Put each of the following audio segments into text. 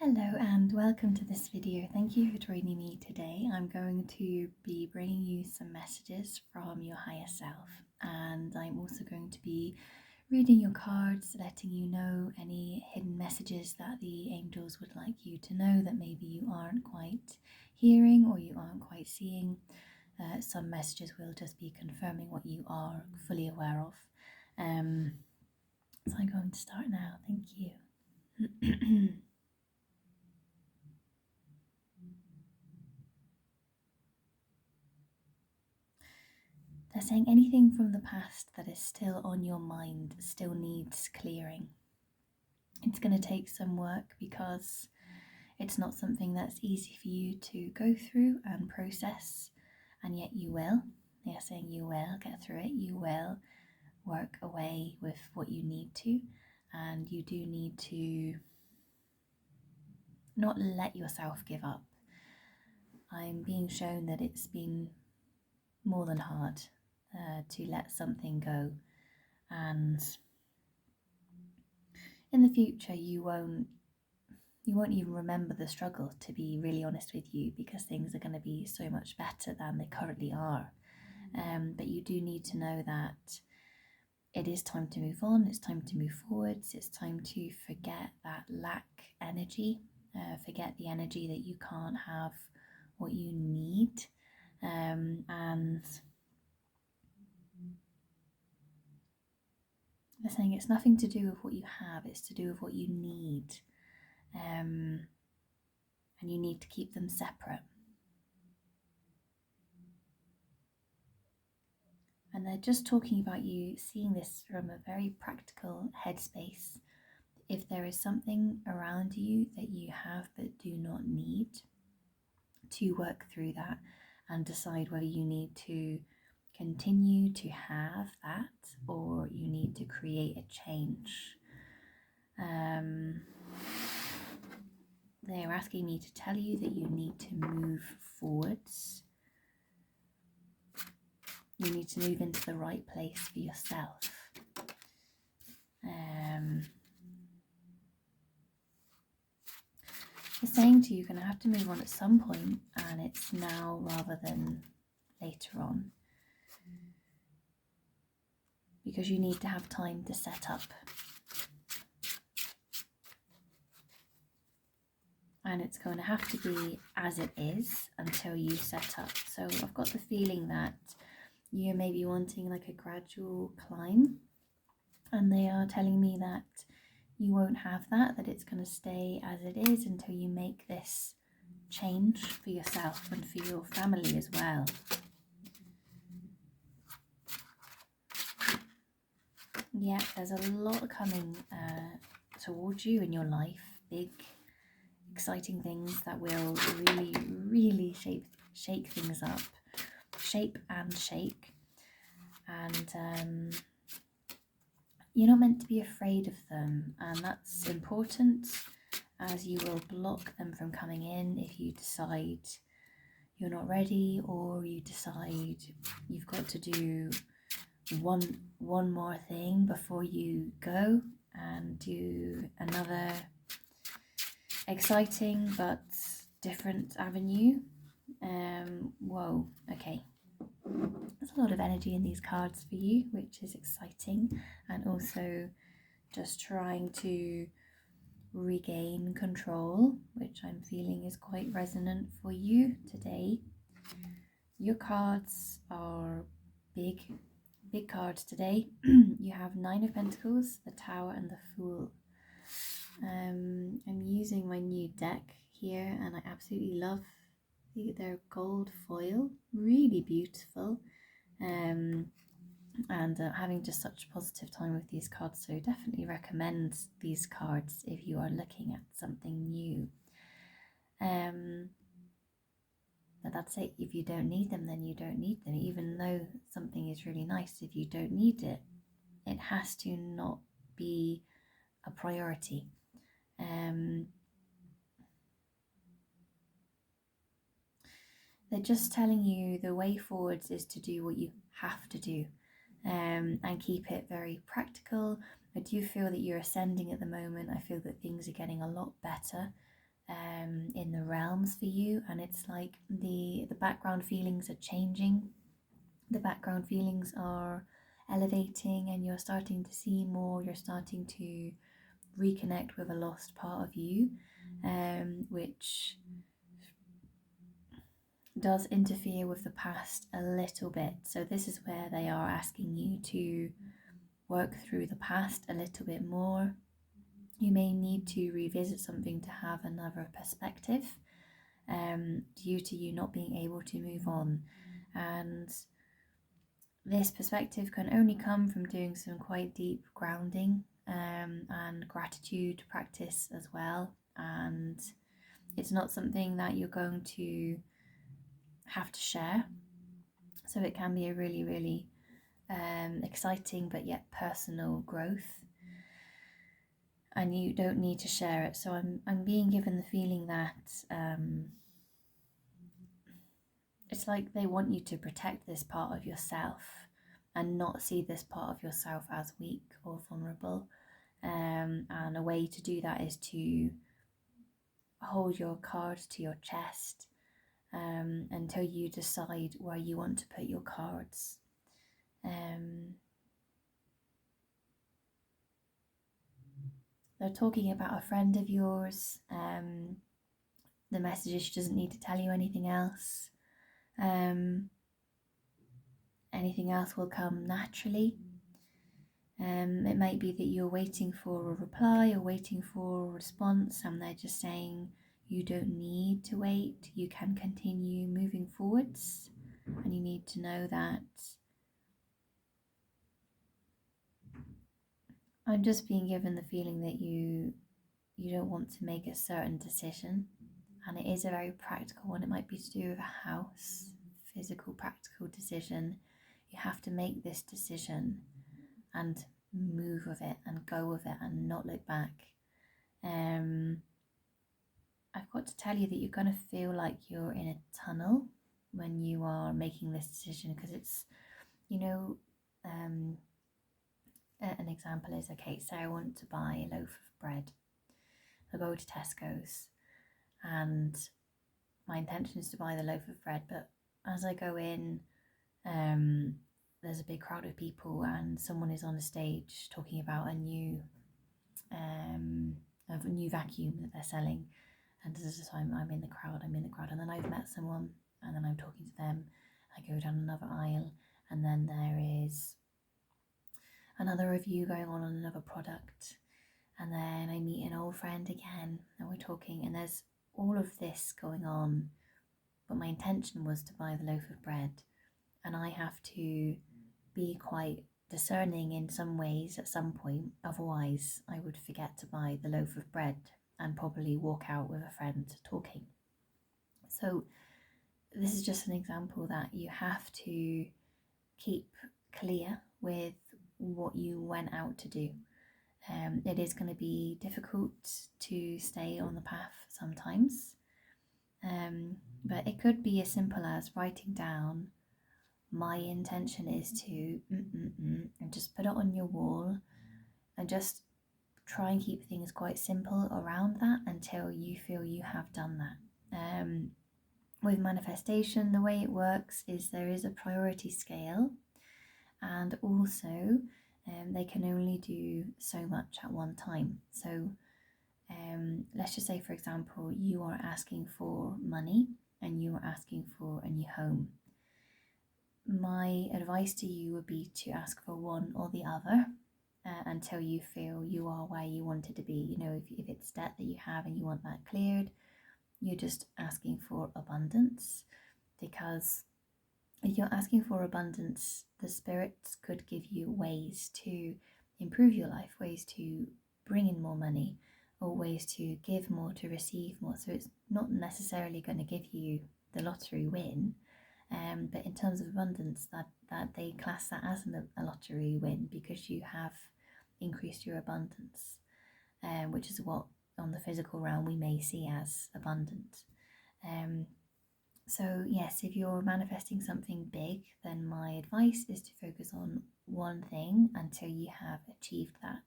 Hello and welcome to this video. Thank you for joining me today. I'm going to be bringing you some messages from your higher self, and I'm also going to be reading your cards, letting you know any hidden messages that the angels would like you to know that maybe you aren't quite hearing or you aren't quite seeing. Some messages will just be confirming what you are fully aware of. So I'm going to start now. Thank you. They're saying anything from the past that is still on your mind still needs clearing. It's going to take some work because it's not something that's easy for you to go through and process, and yet you will. They're saying you will get through it, you will work away with what you need to, and you do need to not let yourself give up. I'm being shown that it's been more than hard to let something go, and in the future you won't even remember the struggle, to be really honest with you, because things are going to be so much better than they currently are. But you do need to know that it is time to move on, it's time to move forwards, it's time to forget that lack energy, forget the energy that you can't have what you need, and they're saying it's nothing to do with what you have, it's to do with what you need. And you need to keep them separate. And they're just talking about you seeing this from a very practical headspace. If there is something around you that you have but do not need, to work through that and decide whether you need to continue to have that or you need to create a change. They're asking me to tell you that you need to move forwards. You need to move into the right place for yourself. They're saying to you, you're going to have to move on at some point, and it's now rather than later on, because you need to have time to set up. And it's going to have to be as it is until you set up. So I've got the feeling that you're maybe wanting like a gradual climb, and they are telling me that you won't have that it's going to stay as it is until you make this change for yourself and for your family as well. Yeah, there's a lot coming towards you in your life, big exciting things that will really shake things up, shape and shake. And you're not meant to be afraid of them, and that's important, as you will block them from coming in if you decide you're not ready, or you decide you've got to do one more thing before you go and do another exciting but different avenue. Whoa, okay. There's a lot of energy in these cards for you, which is exciting, and also just trying to regain control, which I'm feeling is quite resonant for you today. Your cards are big cards today. You have 9 of Pentacles, the Tower, and the Fool. I'm using my new deck here, and I absolutely love their gold foil, really beautiful, and having just such a positive time with these cards, so definitely recommend these cards if you are looking at something new. But that's it. If you don't need them, then you don't need them. Even though something is really nice, if you don't need it, it has to not be a priority. They're just telling you the way forwards is to do what you have to do, and keep it very practical. I do feel that you're ascending at the moment. I feel that things are getting a lot better. in the realms for you, and it's like the background feelings are changing. The background feelings are elevating, and you're starting to see more. You're starting to reconnect with a lost part of you, which does interfere with the past a little bit. So this is where they are asking you to work through the past a little bit more. You may need to revisit something to have another perspective, due to you not being able to move on. And this perspective can only come from doing some quite deep grounding, and gratitude practice as well. And it's not something that you're going to have to share. So it can be a really, really exciting but yet personal growth. And you don't need to share it. So I'm being given the feeling that it's like they want you to protect this part of yourself and not see this part of yourself as weak or vulnerable. And a way to do that is to hold your cards to your chest, until you decide where you want to put your cards. They're talking about a friend of yours. The message is she doesn't need to tell you anything else. Anything else will come naturally. It might be that you're waiting for a reply or waiting for a response, and they're just saying you don't need to wait, you can continue moving forwards, and you need to know that. I'm just being given the feeling that you don't want to make a certain decision, and it is a very practical one. It might be to do with a house, physical, practical decision. You have to make this decision and move with it and go with it and not look back. I've got to tell you that you're going to feel like you're in a tunnel when you are making this decision, because it's, an example is, okay, so I want to buy a loaf of bread. I go to Tesco's and my intention is to buy the loaf of bread, but as I go in, there's a big crowd of people and someone is on a stage talking about a new vacuum that they're selling, and as I'm in the crowd, and then I've met someone and then I'm talking to them. I go down another aisle and then there is another review going on another product, and then I meet an old friend again and we're talking, and there's all of this going on, but my intention was to buy the loaf of bread, and I have to be quite discerning in some ways at some point, otherwise I would forget to buy the loaf of bread and probably walk out with a friend talking. So this is just an example that you have to keep clear with what you went out to do. It is going to be difficult to stay on the path sometimes, but it could be as simple as writing down, my intention is to and just put it on your wall, and just try and keep things quite simple around that until you feel you have done that. With manifestation, the way it works is there is a priority scale, and also they can only do so much at one time. So let's just say, for example, you are asking for money and you are asking for a new home. My advice to you would be to ask for one or the other until you feel you are where you wanted to be. If it's debt that you have and you want that cleared, you're just asking for abundance, because if you're asking for abundance, the spirits could give you ways to improve your life, ways to bring in more money, or ways to give more, to receive more. So it's not necessarily going to give you the lottery win, but in terms of abundance, that they class that as a lottery win, because you have increased your abundance, which is what on the physical realm we may see as abundant. So yes, if you're manifesting something big, then my advice is to focus on one thing until you have achieved that,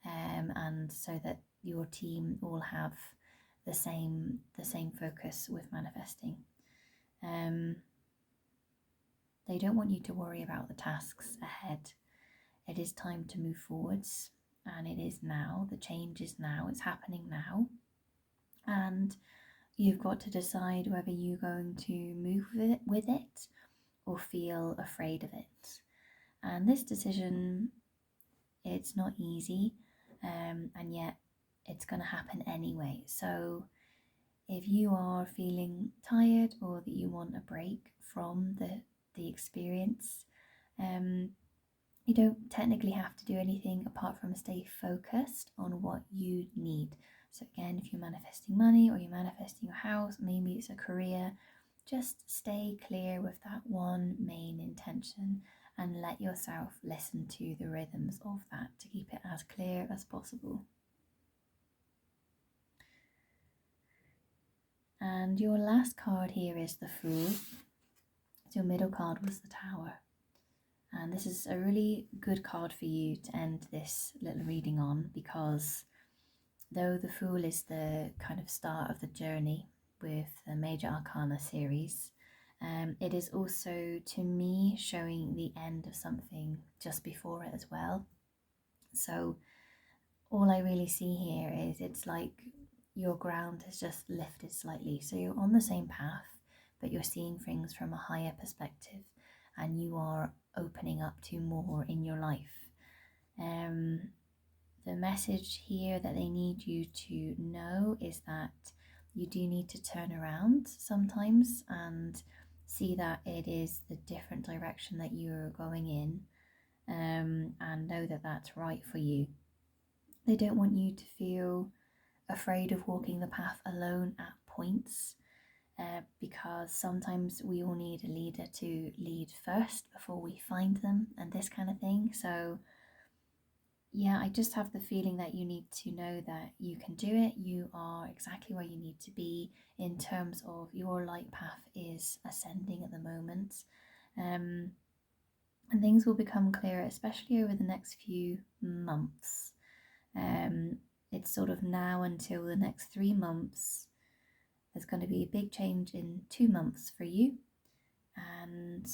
and so that your team all have the same focus with manifesting. They don't want you to worry about the tasks ahead. It is time to move forwards, and it is now. The change is now. It's happening now, and you've got to decide whether you're going to move with it or feel afraid of it. And this decision, it's not easy, and yet it's going to happen anyway. So if you are feeling tired or that you want a break from the experience, you don't technically have to do anything apart from stay focused on what you need. So again, if you're manifesting money or you're manifesting your house, maybe it's a career, just stay clear with that one main intention and let yourself listen to the rhythms of that to keep it as clear as possible. And your last card here is the Fool. Your middle card was the Tower. And this is a really good card for you to end this little reading on, because though the Fool is the kind of start of the journey with the Major Arcana series, it is also, to me, showing the end of something just before it as well. So all I really see here is it's like your ground has just lifted slightly. So you're on the same path, but you're seeing things from a higher perspective, and you are opening up to more in your life. The message here that they need you to know is that you do need to turn around sometimes and see that it is the different direction that you're going in, and know that that's right for you. They don't want you to feel afraid of walking the path alone at points, because sometimes we all need a leader to lead first before we find them, and this kind of thing. So yeah, I just have the feeling that you need to know that you can do it. You are exactly where you need to be in terms of your light path is ascending at the moment. And things will become clearer, especially over the next few months. It's sort of now until the next 3 months. There's going to be a big change in 2 months for you. And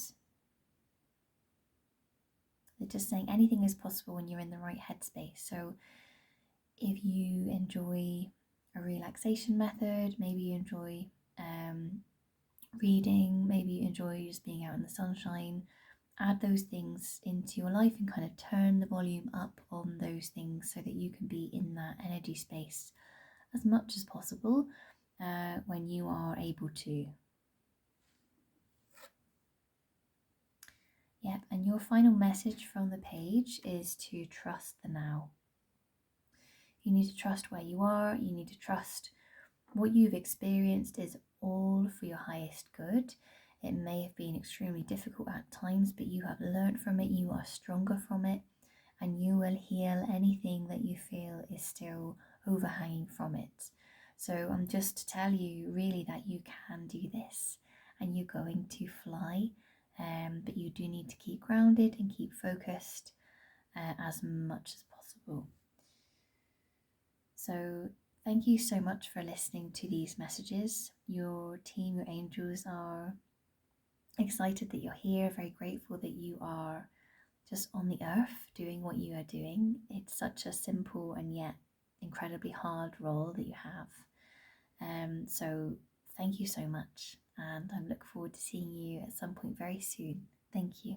they're just saying anything is possible when you're in the right headspace. So if you enjoy a relaxation method, maybe you enjoy reading, maybe you enjoy just being out in the sunshine, add those things into your life and kind of turn the volume up on those things so that you can be in that energy space as much as possible when you are able to. Yep, and your final message from the page is to trust the now. You need to trust where you are. You need to trust what you've experienced is all for your highest good. It may have been extremely difficult at times, but you have learned from it. You are stronger from it, and you will heal anything that you feel is still overhanging from it. So I'm just to tell you really that you can do this, and you're going to fly, but you do need to keep grounded and keep focused as much as possible. So thank you so much for listening to these messages. Your team, your angels, are excited that you're here, very grateful that you are just on the earth doing what you are doing. It's such a simple and yet incredibly hard role that you have. So thank you so much, and I look forward to seeing you at some point very soon. Thank you.